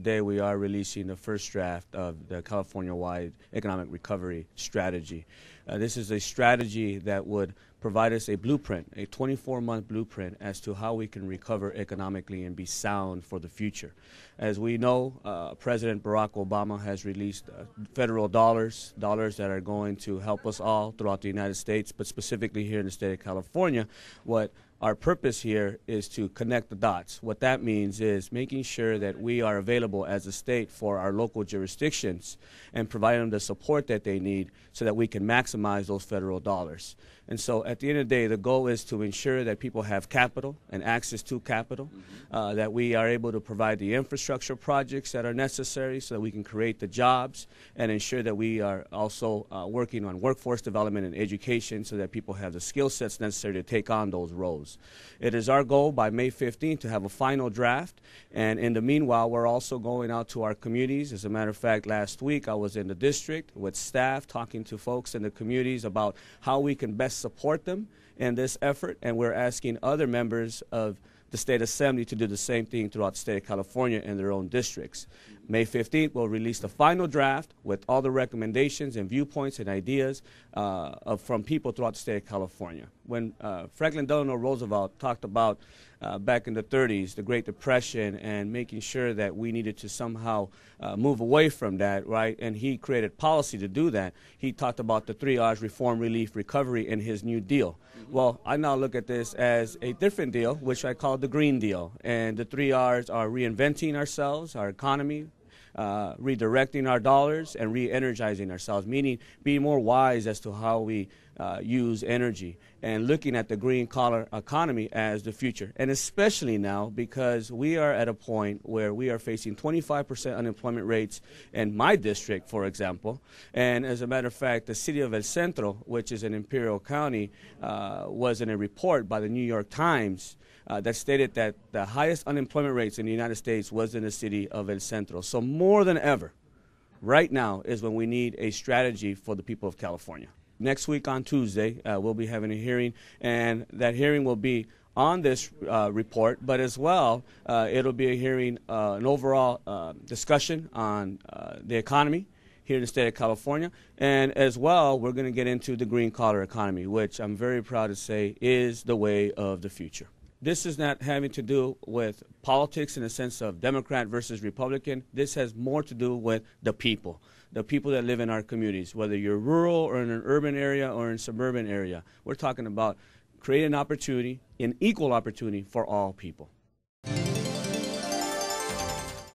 today we are releasing the first draft of the California-wide economic recovery strategy. This is a strategy that would provide us a blueprint, a 24-month blueprint as to how we can recover economically and be sound for the future. As we know, President Barack Obama has released federal dollars that are going to help us all throughout the United States, but specifically here in the state of California. What our purpose here is to connect the dots. What that means is making sure that we are available as a state for our local jurisdictions and providing them the support that they need so that we can maximize those federal dollars. And so at the end of the day, the goal is to ensure that people have capital and access to capital, that we are able to provide the infrastructure projects that are necessary so that we can create the jobs and ensure that we are also working on workforce development and education so that people have the skill sets necessary to take on those roles. It is our goal by May 15th to have a final draft, and in the meanwhile, we're also going out to our communities. As a matter of fact, last week I was in the district with staff talking to folks in the communities about how we can best support them in this effort, and we're asking other members of the State Assembly to do the same thing throughout the state of California in their own districts. May 15th, we'll release the final draft with all the recommendations and viewpoints and ideas from people throughout the state of California. When Franklin Delano Roosevelt talked about back in the 30s, the Great Depression, and making sure that we needed to somehow move away from that, right? And he created policy to do that. He talked about the 3 R's: reform, relief, recovery in his New Deal. Well, I now look at this as a different deal, which I call the Green Deal. And the 3 R's are reinventing ourselves, our economy, redirecting our dollars, and re-energizing ourselves, meaning being more wise as to how we use energy and looking at the green collar economy as the future. And especially now because we are at a point where we are facing 25% unemployment rates in my district, for example. And as a matter of fact, the city of El Centro, which is in Imperial County, was in a report by the New York Times that stated that the highest unemployment rates in the United States was in the city of El Centro. So more than ever, right now is when we need a strategy for the people of California. Next week on Tuesday, we'll be having a hearing, and that hearing will be on this report, but as well, it'll be a hearing, an overall discussion on the economy here in the state of California, and as well, we're going to get into the green collar economy, which I'm very proud to say is the way of the future. This is not having to do with politics in the sense of Democrat versus Republican. This has more to do with the people that live in our communities, whether you're rural or in an urban area or in a suburban area. We're talking about creating an opportunity, an equal opportunity for all people.